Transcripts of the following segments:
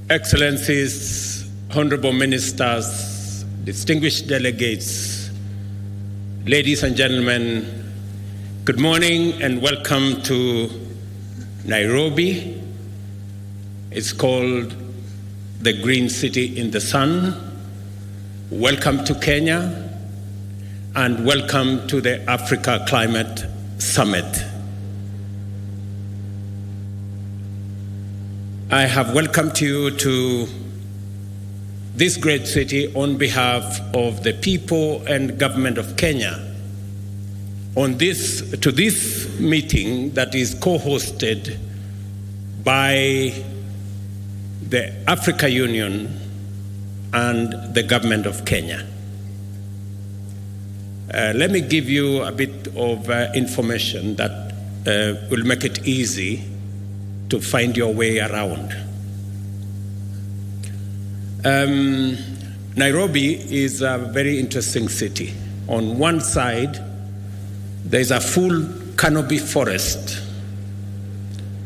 Excellencies, honorable ministers, distinguished delegates, ladies and gentlemen, good morning and welcome to Nairobi. It's called the Green City in the Sun. Welcome to Kenya and welcome to the Africa Climate Summit. I have welcomed you to this great city on behalf of the people and government of Kenya to this meeting that is co-hosted by the Africa Union and the government of Kenya. Let me give you a bit of information that will make it easy to find your way around. Nairobi is a very interesting city. On one side, there's a full canopy forest,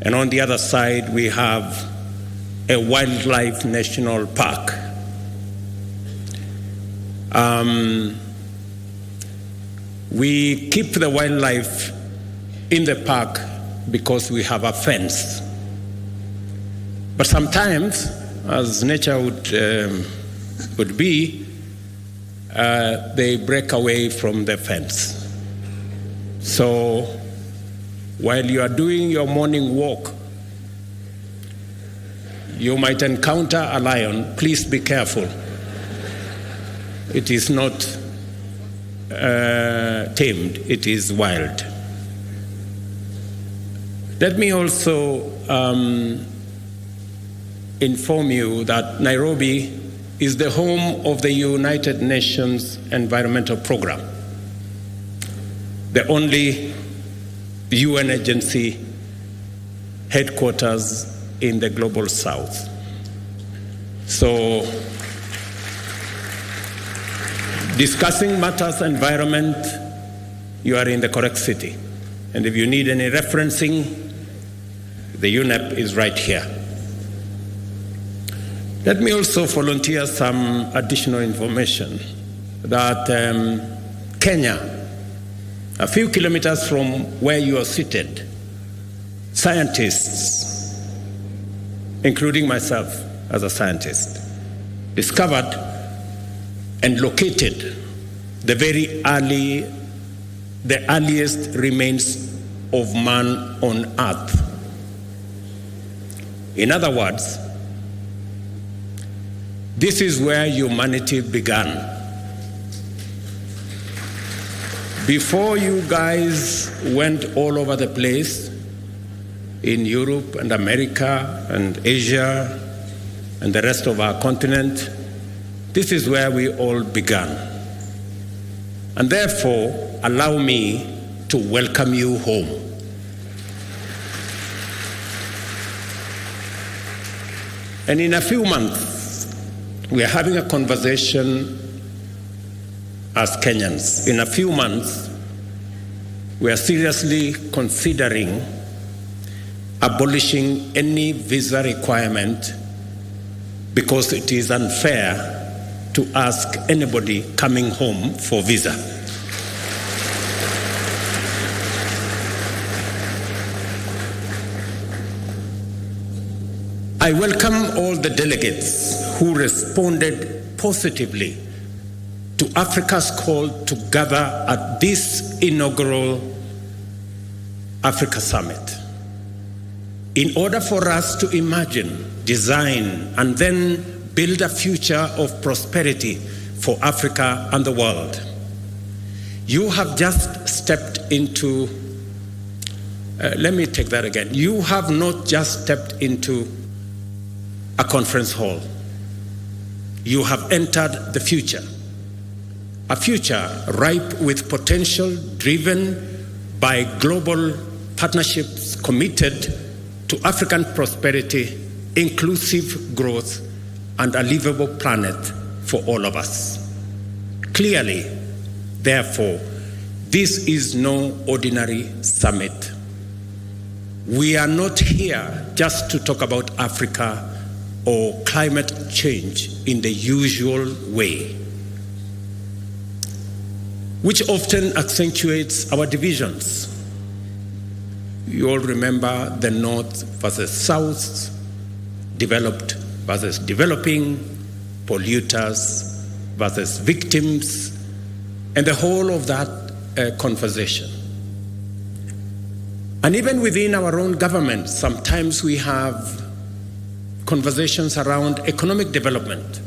and on the other side, we have a wildlife national park. We keep the wildlife in the park because we have a fence. But sometimes, as nature would be, they break away from the fence. So while you are doing your morning walk, you might encounter a lion. Please be careful. It is not tamed, it is wild. Let me also inform you that Nairobi is the home of the United Nations Environmental Programme, the only UN agency headquarters in the global south. So, discussing matters environment, you are in the correct city. And if you need any referencing, the UNEP is right here. Let me also volunteer some additional information that Kenya, a few kilometers from where you are seated, scientists, including myself as a scientist, discovered and located the earliest remains of man on Earth. In other words, this is where humanity began. Before you guys went all over the place in Europe and America and Asia and the rest of our continent, this is where we all began. And therefore, allow me to welcome you home. And in a few months, we are having a conversation as Kenyans. In a few months, we are seriously considering abolishing any visa requirement because it is unfair to ask anybody coming home for visa. I welcome all the delegates who responded positively to Africa's call to gather at this inaugural Africa Summit in order for us to imagine, design, and then build a future of prosperity for Africa and the world. You have just stepped into, You have not just stepped into a conference hall. You have entered the future, a future ripe with potential, driven by global partnerships committed to African prosperity, inclusive growth, and a livable planet for all of us. Clearly, therefore, this is no ordinary summit. We are not here just to talk about Africa or climate change in the usual way, which often accentuates our divisions. You all remember the North versus South, developed versus developing, polluters versus victims, and the whole of that conversation. And even within our own government, sometimes we have conversations around economic development,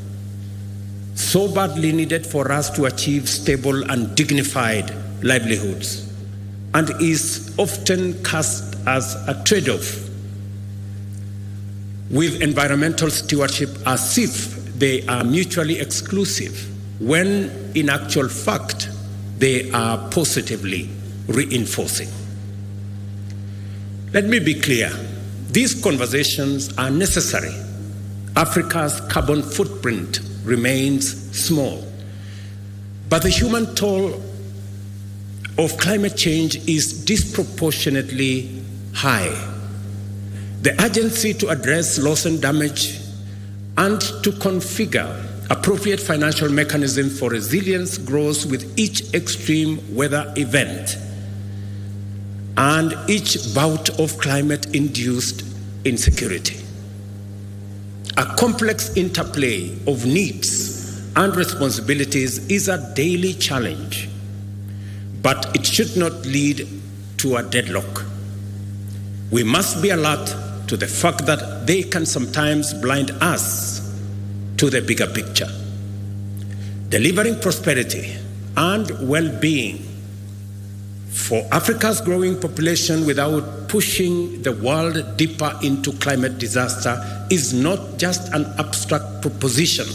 so badly needed for us to achieve stable and dignified livelihoods, and is often cast as a trade-off with environmental stewardship as if they are mutually exclusive, when in actual fact they are positively reinforcing. Let me be clear, these conversations are necessary. Africa's carbon footprint remains small, but the human toll of climate change is disproportionately high. The urgency to address loss and damage and to configure appropriate financial mechanisms for resilience grows with each extreme weather event and each bout of climate-induced insecurity. A complex interplay of needs and responsibilities is a daily challenge, but it should not lead to a deadlock. We must be alert to the fact that they can sometimes blind us to the bigger picture. Delivering prosperity and well-being for Africa's growing population without pushing the world deeper into climate disaster is not just an abstract proposition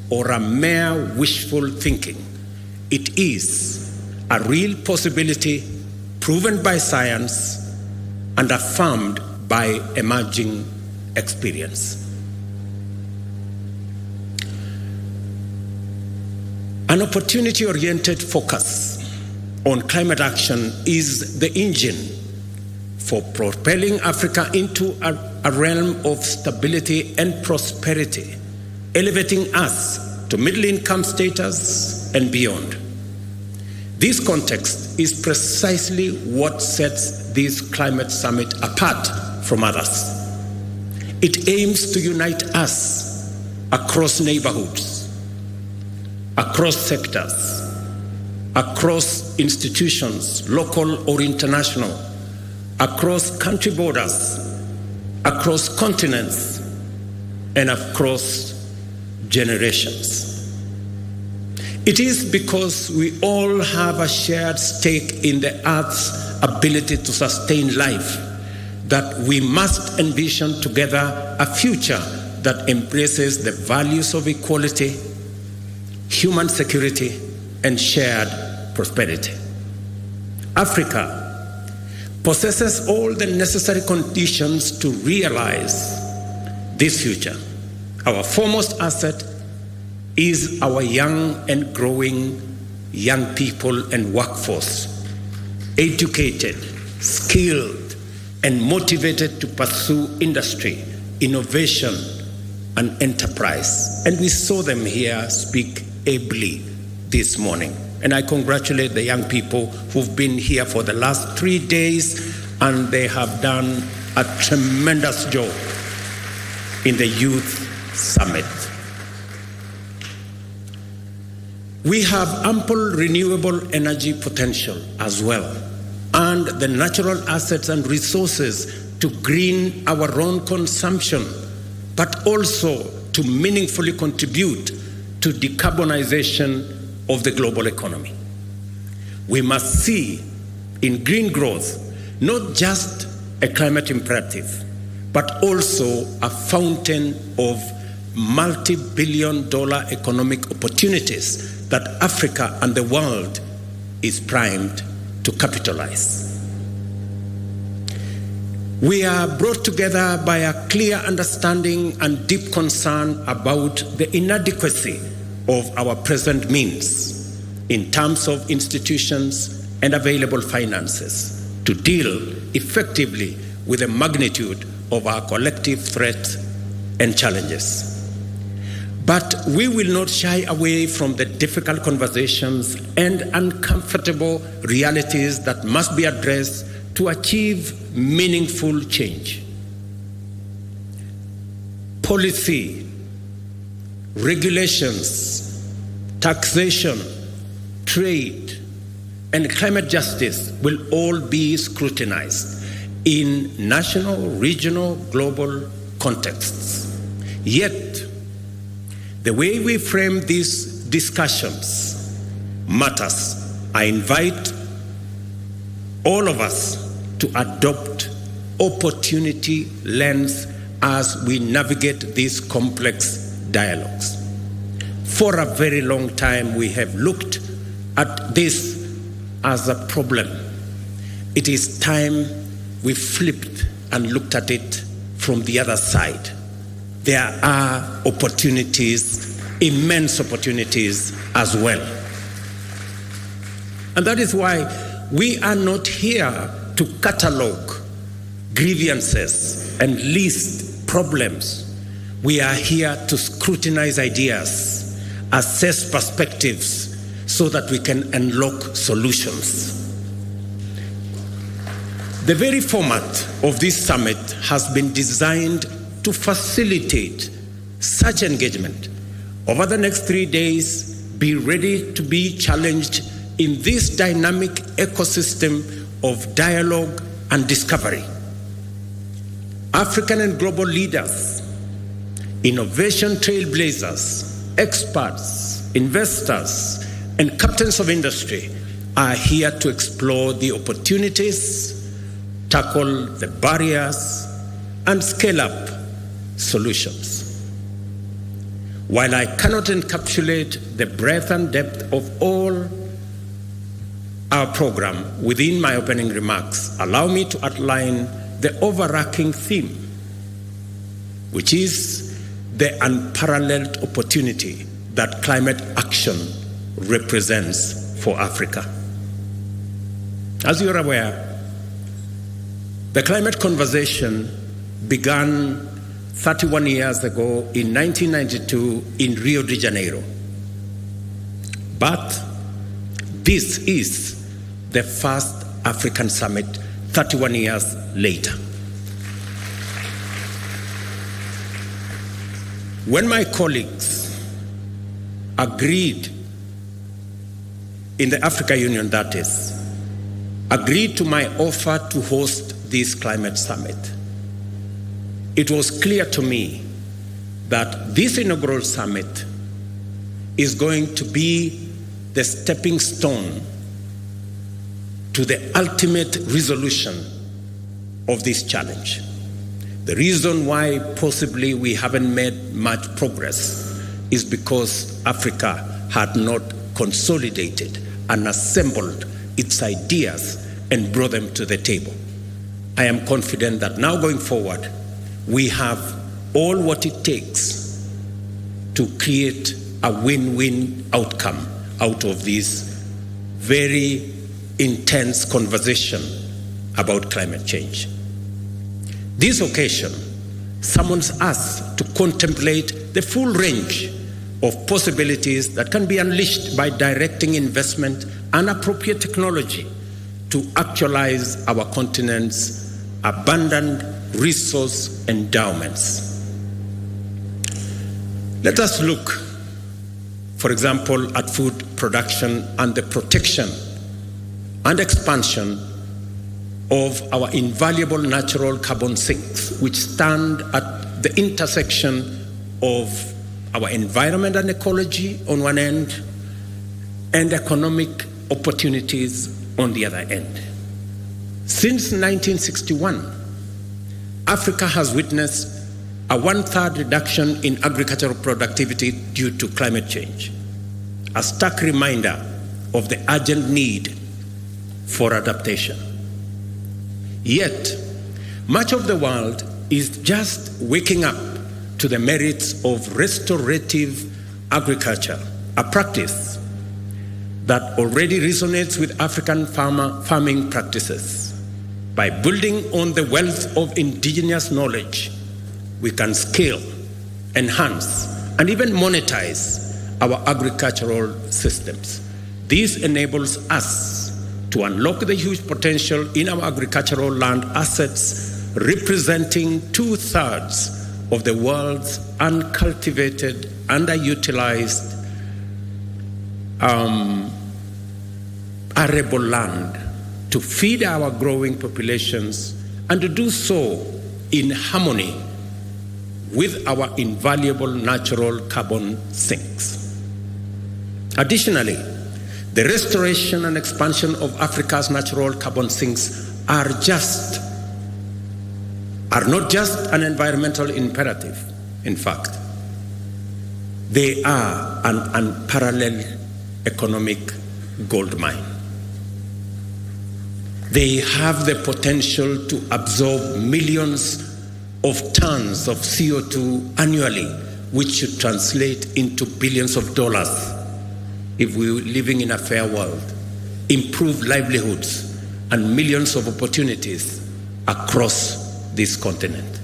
or a mere wishful thinking. It is a real possibility proven by science and affirmed by emerging experience. An opportunity-oriented focus on climate action is the engine for propelling Africa into a realm of stability and prosperity, elevating us to middle-income status and beyond. This context is precisely what sets this climate summit apart from others. It aims to unite us across neighborhoods, across sectors, across institutions, local or international, across country borders, across continents, and across generations. It is because we all have a shared stake in the Earth's ability to sustain life that we must envision together a future that embraces the values of equality, human security, and shared prosperity. Africa possesses all the necessary conditions to realize this future. Our foremost asset is our young and growing young people and workforce, educated, skilled, and motivated to pursue industry, innovation, and enterprise. And we saw them here speak ably this morning. And I congratulate the young people who've been here for the last 3 days, and they have done a tremendous job in the Youth Summit. We have ample renewable energy potential as well, and the natural assets and resources to green our own consumption, but also to meaningfully contribute to decarbonization of the global economy. We must see in green growth not just a climate imperative, but also a fountain of multi-billion-dollar economic opportunities that Africa and the world is primed to capitalize. We are brought together by a clear understanding and deep concern about the inadequacy of our present means in terms of institutions and available finances to deal effectively with the magnitude of our collective threat and challenges. But we will not shy away from the difficult conversations and uncomfortable realities that must be addressed to achieve meaningful change. Policy, regulations, taxation, trade, and climate justice will all be scrutinized in national, regional, global contexts. Yet, the way we frame these discussions matters. I invite all of us to adopt opportunity lens as we navigate these complex dialogues. For a very long time, we have looked at this as a problem. It is time we flipped and looked at it from the other side. There are opportunities, immense opportunities as well. And that is why we are not here to catalog grievances and list problems. We are here to scrutinize ideas, assess perspectives, so that we can unlock solutions. The very format of this summit has been designed to facilitate such engagement. Over the next 3 days, be ready to be challenged in this dynamic ecosystem of dialogue and discovery. African and global leaders, innovation trailblazers, experts, investors, and captains of industry are here to explore the opportunities, tackle the barriers, and scale up solutions. While I cannot encapsulate the breadth and depth of all our program within my opening remarks, allow me to outline the overarching theme, which is the unparalleled opportunity that climate action represents for Africa. As you're aware, the climate conversation began 31 years ago in 1992 in Rio de Janeiro. But this is the first African summit 31 years later. When my colleagues agreed, in the Africa Union that is, agreed to my offer to host this climate summit, it was clear to me that this inaugural summit is going to be the stepping stone to the ultimate resolution of this challenge. The reason why possibly we haven't made much progress is because Africa had not consolidated and assembled its ideas and brought them to the table. I am confident that now going forward, we have all what it takes to create a win-win outcome out of this very intense conversation about climate change. This occasion summons us to contemplate the full range of possibilities that can be unleashed by directing investment and appropriate technology to actualize our continent's abundant resource endowments. Let us look, for example, at food production and the protection and expansion of our invaluable natural carbon sinks, which stand at the intersection of our environment and ecology on one end, and economic opportunities on the other end. Since 1961, Africa has witnessed a 1/3 reduction in agricultural productivity due to climate change, a stark reminder of the urgent need for adaptation. Yet, much of the world is just waking up to the merits of restorative agriculture, a practice that already resonates with African farming practices. By building on the wealth of indigenous knowledge, we can scale enhance, and even monetize our agricultural systems. This enables us to unlock the huge potential in our agricultural land assets, representing 2/3 of the world's uncultivated, underutilized arable land, to feed our growing populations, and to do so in harmony with our invaluable natural carbon sinks. Additionally, the restoration and expansion of Africa's natural carbon sinks are not just an environmental imperative. In fact, they are an unparalleled economic gold mine. They have the potential to absorb millions of tons of CO2 annually, which should translate into billions of dollars if we were living in a fair world, improve livelihoods, and millions of opportunities across this continent.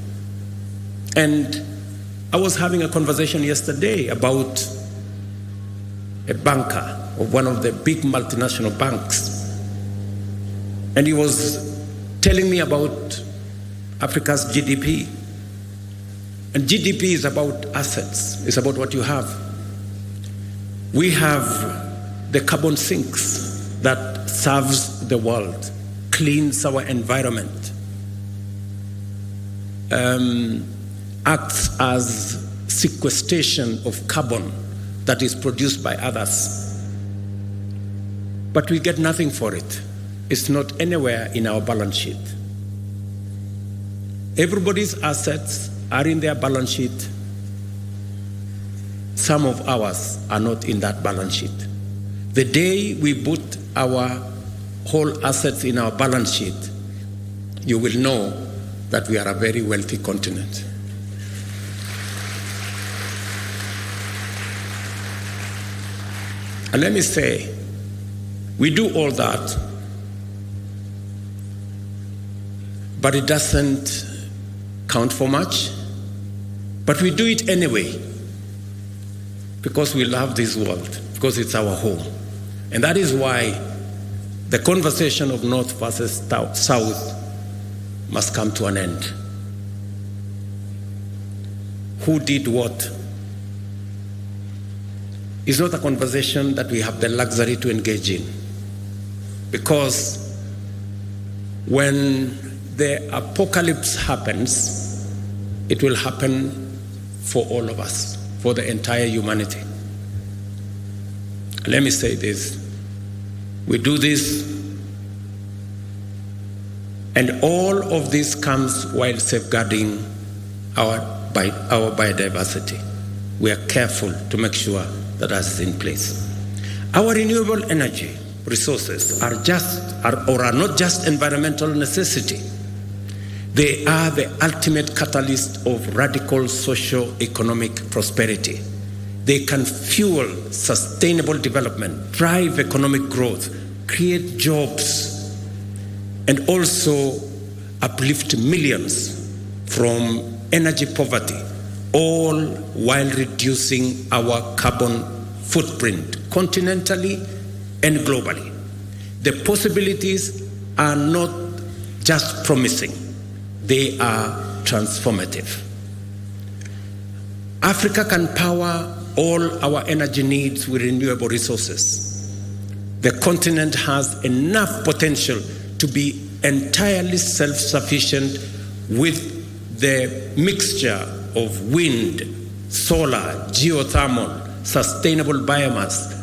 And I was having a conversation yesterday about a banker of one of the big multinational banks. And he was telling me about Africa's GDP. And GDP is about assets. It's about what you have. We have the carbon sinks that serves the world, cleans our environment, acts as sequestration of carbon that is produced by others. But we get nothing for it. It's not anywhere in our balance sheet. Everybody's assets are in their balance sheet. Some of ours are not in that balance sheet. The day we put our whole assets in our balance sheet, you will know that we are a very wealthy continent. And let me say, we do all that, but it doesn't count for much. But we do it anyway, because we love this world, because it's our home. And that is why the conversation of North versus South must come to an end. Who did what? It's not a conversation that we have the luxury to engage in, because when the apocalypse happens, it will happen for all of us, for the entire humanity. Let me say this. We do this, and all of this comes while safeguarding our biodiversity. We are careful to make sure that that is in place. Our renewable energy resources are not just environmental necessity. They are the ultimate catalyst of radical socio-economic prosperity. They can fuel sustainable development, drive economic growth, create jobs, and also uplift millions from energy poverty, all while reducing our carbon footprint continentally and globally. The possibilities are not just promising, they are transformative. Africa can power all our energy needs with renewable resources. The continent has enough potential to be entirely self-sufficient with the mixture of wind, solar, geothermal, sustainable biomass,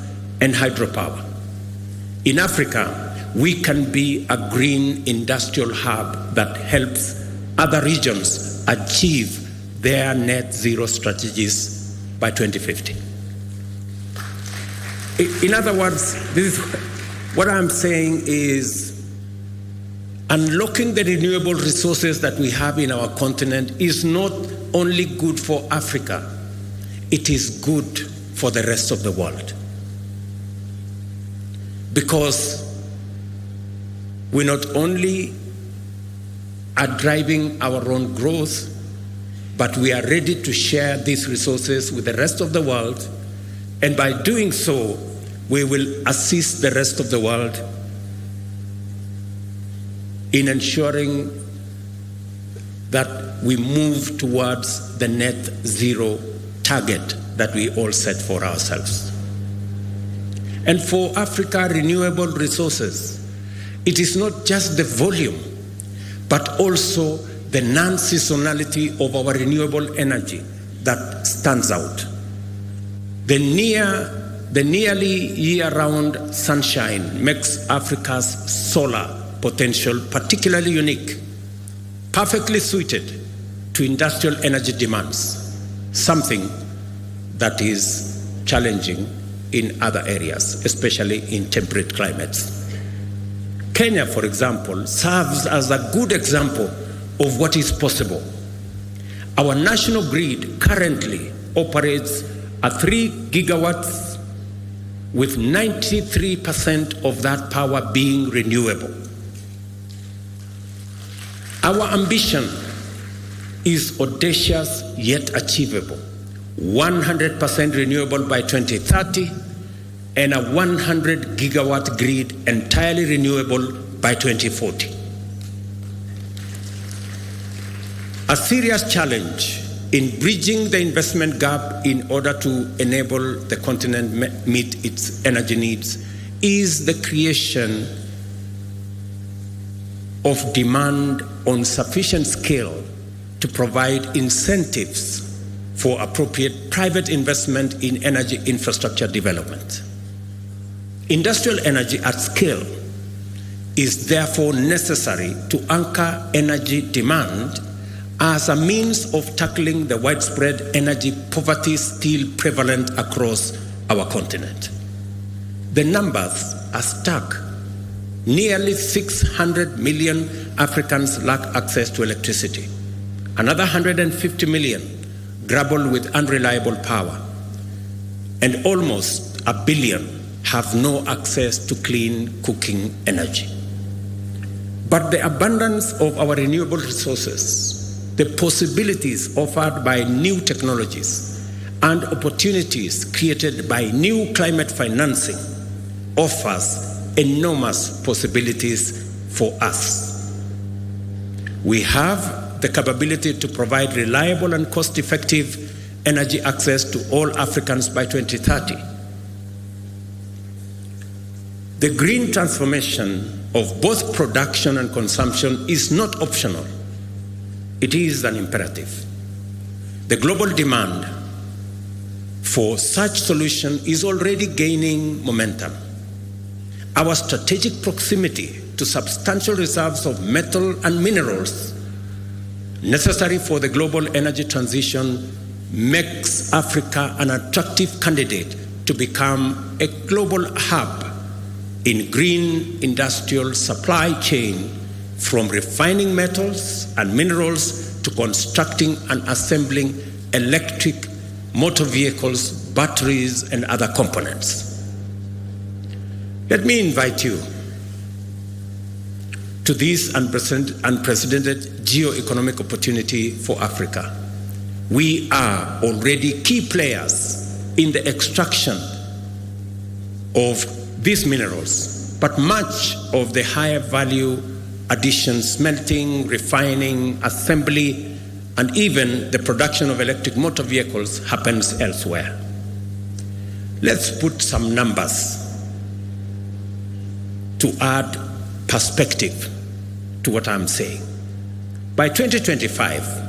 and hydropower. In Africa, we can be a green industrial hub that helps other regions achieve their net zero strategies by 2050. In other words, what I'm saying is unlocking the renewable resources that we have in our continent is not only good for Africa, it is good for the rest of the world. Because we not only are driving our own growth, but we are ready to share these resources with the rest of the world, and by doing so, we will assist the rest of the world in ensuring that we move towards the net zero target that we all set for ourselves. And for Africa, renewable resources, it is not just the volume, but also the non-seasonality of our renewable energy that stands out. The nearly year-round sunshine makes Africa's solar potential particularly unique, perfectly suited to industrial energy demands, something that is challenging in other areas, especially in temperate climates. Kenya, for example, serves as a good example of what is possible. Our national grid currently operates at 3 gigawatts, with 93% of that power being renewable. Our ambition is audacious yet achievable: 100% renewable by 2030 and a 100 gigawatt grid entirely renewable by 2040. A serious challenge in bridging the investment gap in order to enable the continent meet its energy needs is the creation of demand on sufficient scale to provide incentives for appropriate private investment in energy infrastructure development. Industrial energy at scale is therefore necessary to anchor energy demand as a means of tackling the widespread energy poverty still prevalent across our continent. The numbers are stark. Nearly 600 million Africans lack access to electricity. Another 150 million grapple with unreliable power. And almost 1 billion have no access to clean cooking energy. But the abundance of our renewable resources, the possibilities offered by new technologies, and opportunities created by new climate financing offers enormous possibilities for us. We have the capability to provide reliable and cost-effective energy access to all Africans by 2030. The green transformation of both production and consumption is not optional. It is an imperative. The global demand for such solution is already gaining momentum. Our strategic proximity to substantial reserves of metal and minerals necessary for the global energy transition makes Africa an attractive candidate to become a global hub in green industrial supply chain, from refining metals and minerals to constructing and assembling electric motor vehicles, batteries, and other components. Let me invite you to this unprecedented geo-economic opportunity for Africa. We are already key players in the extraction of these minerals, but much of the higher value addition, smelting, refining, assembly, and even the production of electric motor vehicles happens elsewhere. Let's put some numbers to add perspective to what I'm saying. By 2025,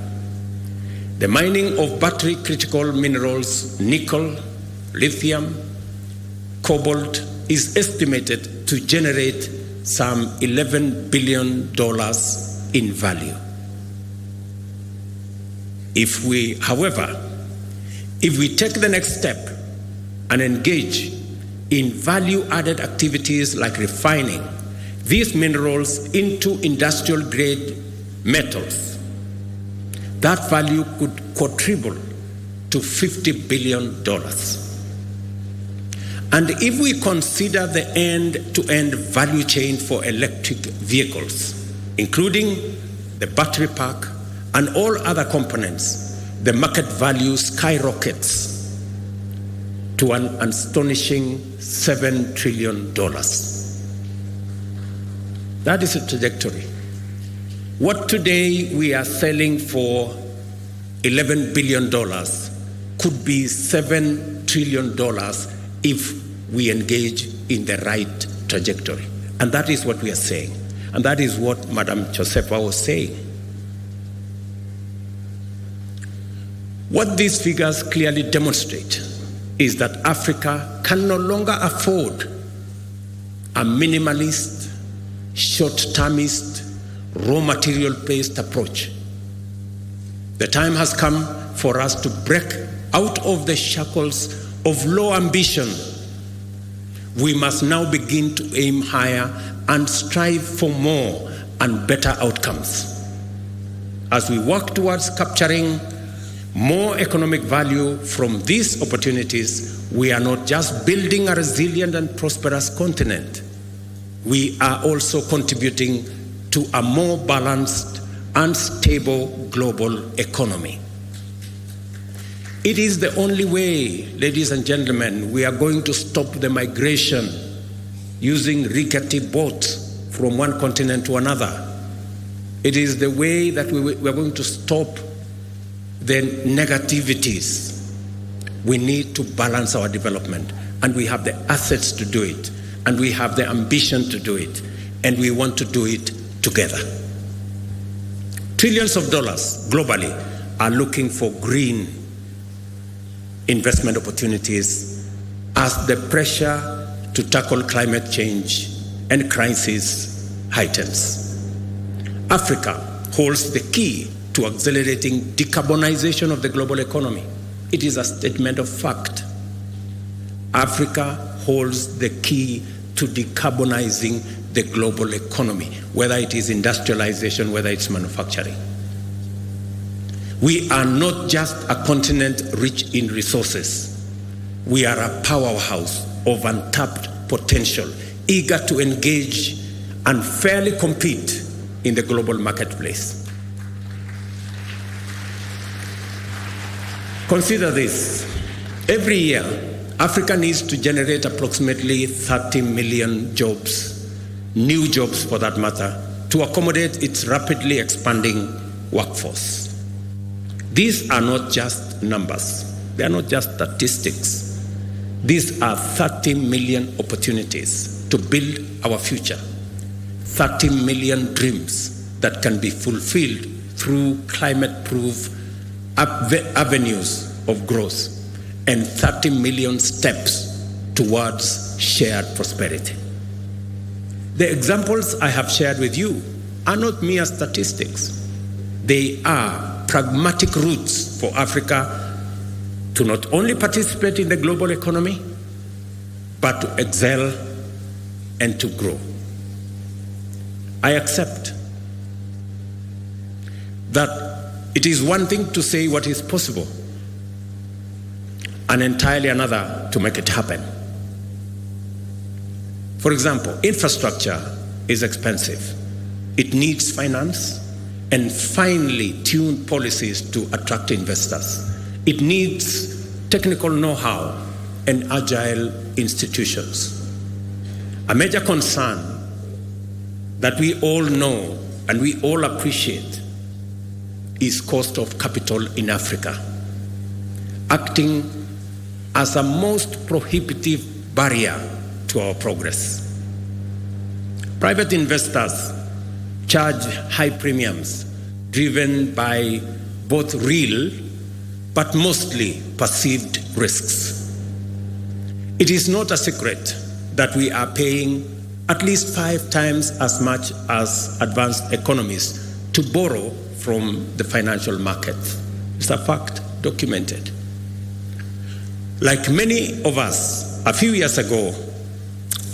the mining of battery critical minerals, nickel, lithium, cobalt, is estimated to generate some $11 billion in value. If we take the next step and engage in value-added activities like refining these minerals into industrial-grade metals, that value could quadruple to $50 billion. And if we consider the end-to-end value chain for electric vehicles, including the battery pack and all other components, the market value skyrockets to an astonishing $7 trillion. That is a trajectory. What today we are selling for $11 billion could be $7 trillion if we engage in the right trajectory. And that is what we are saying. And that is what Madam Josefa was saying. What these figures clearly demonstrate is that Africa can no longer afford a minimalist, short-termist, raw material-based approach. The time has come for us to break out of the shackles of low ambition. We must now begin to aim higher and strive for more and better outcomes. As we work towards capturing more economic value from these opportunities, we are not just building a resilient and prosperous continent. We are also contributing to a more balanced and stable global economy. It is the only way, ladies and gentlemen, we are going to stop the migration using rickety boats from one continent to another. It is the way that we are going to stop the negativities. We need to balance our development, and we have the assets to do it, and we have the ambition to do it, and we want to do it together. Trillions of dollars globally are looking for green investment opportunities as the pressure to tackle climate change and crisis heightens. Africa holds the key to accelerating decarbonization of the global economy. It is a statement of fact. Africa holds the key to decarbonizing the global economy, whether it is industrialization, whether it's manufacturing. We are not just a continent rich in resources. We are a powerhouse of untapped potential, eager to engage and fairly compete in the global marketplace. Consider this. Every year, Africa needs to generate approximately 30 million jobs, new jobs for that matter, to accommodate its rapidly expanding workforce. These are not just numbers. They are not just statistics. These are 30 million opportunities to build our future, 30 million dreams that can be fulfilled through climate-proof avenues of growth, and 30 million steps towards shared prosperity. The examples I have shared with you are not mere statistics. They are pragmatic routes for Africa to not only participate in the global economy, but to excel and to grow. I accept that it is one thing to say what is possible, and entirely another to make it happen. For example, infrastructure is expensive. It needs finance and finely tuned policies to attract investors. It needs technical know-how and agile institutions. A major concern that we all know and we all appreciate is cost of capital in Africa, acting as a most prohibitive barrier to our progress. Private investors charge high premiums driven by both real but mostly perceived risks. It is not a secret that we are paying at least 5 times as much as advanced economies to borrow from the financial market. It's a fact, documented. Like many of us, a few years ago,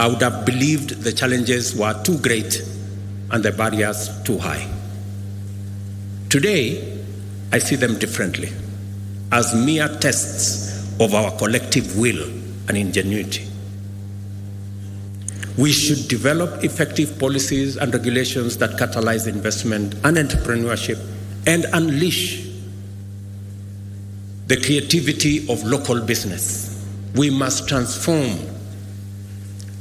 I would have believed the challenges were too great and the barriers too high. Today, I see them differently, as mere tests of our collective will and ingenuity. We should develop effective policies and regulations that catalyze investment and entrepreneurship and unleash the creativity of local business. We must transform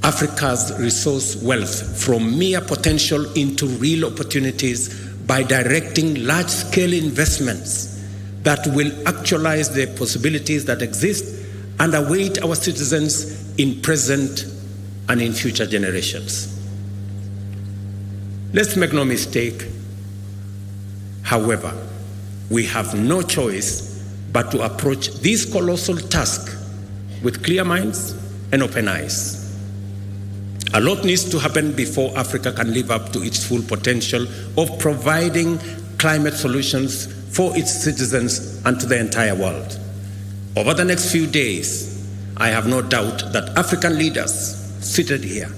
Africa's resource wealth from mere potential into real opportunities by directing large-scale investments that will actualize the possibilities that exist and await our citizens in present and in future generations. Let's make no mistake, however, we have no choice but to approach this colossal task with clear minds and open eyes. A lot needs to happen before Africa can live up to its full potential of providing climate solutions for its citizens and to the entire world. Over the next few days, I have no doubt that African leaders seated here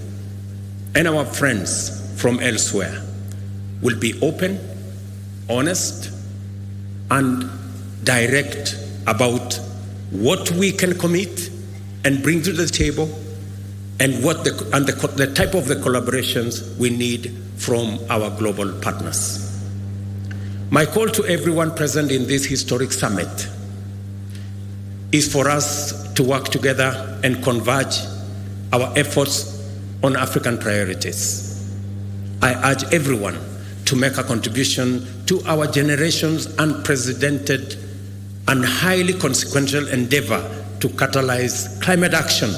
and our friends from elsewhere will be open, honest, and direct about what we can commit and bring to the table and the type of the collaborations we need from our global partners. My call to everyone present in this historic summit is for us to work together and converge our efforts on African priorities. I urge everyone to make a contribution to our generation's unprecedented and highly consequential endeavor to catalyze climate action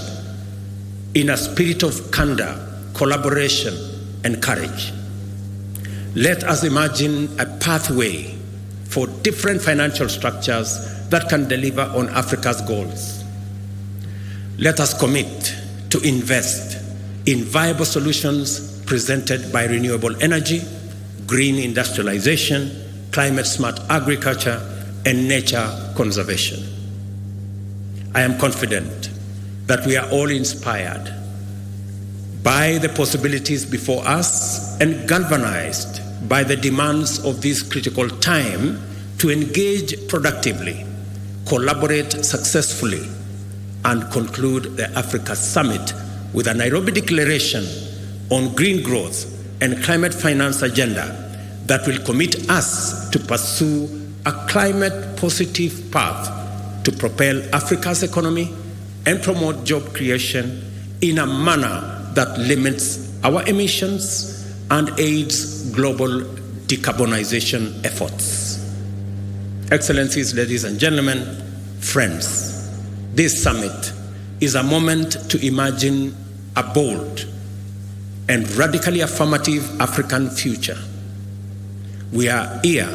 in a spirit of candor, collaboration, and courage. Let us imagine a pathway for different financial structures that can deliver on Africa's goals. Let us commit to invest in viable solutions presented by renewable energy, green industrialization, climate-smart agriculture, and nature conservation. I am confident that we are all inspired by the possibilities before us and galvanized by the demands of this critical time to engage productively, collaborate successfully, and conclude the Africa Summit with a Nairobi Declaration on green growth and climate finance agenda that will commit us to pursue a climate-positive path to propel Africa's economy and promote job creation in a manner that limits our emissions and aids global decarbonization efforts. Excellencies, ladies and gentlemen, friends, this summit is a moment to imagine a bold and radically affirmative African future. We are here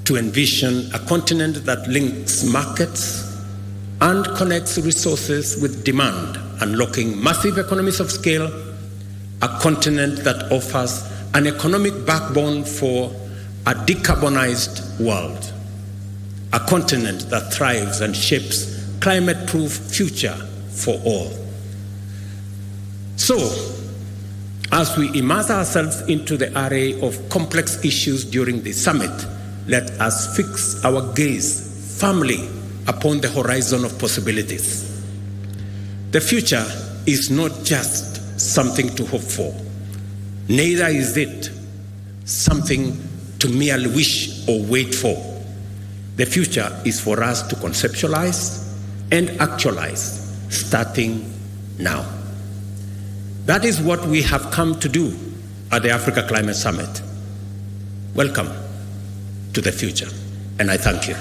to envision a continent that links markets and connects resources with demand, unlocking massive economies of scale, a continent that offers an economic backbone for a decarbonized world, a continent that thrives and shapes climate-proof future for all. So, as we immerse ourselves into the array of complex issues during the summit, let us fix our gaze firmly upon the horizon of possibilities. The future is not just something to hope for, neither is it something to merely wish or wait for. The future is for us to conceptualize and actualize, starting now. That is what we have come to do at the Africa Climate Summit. Welcome to the future, and I thank you.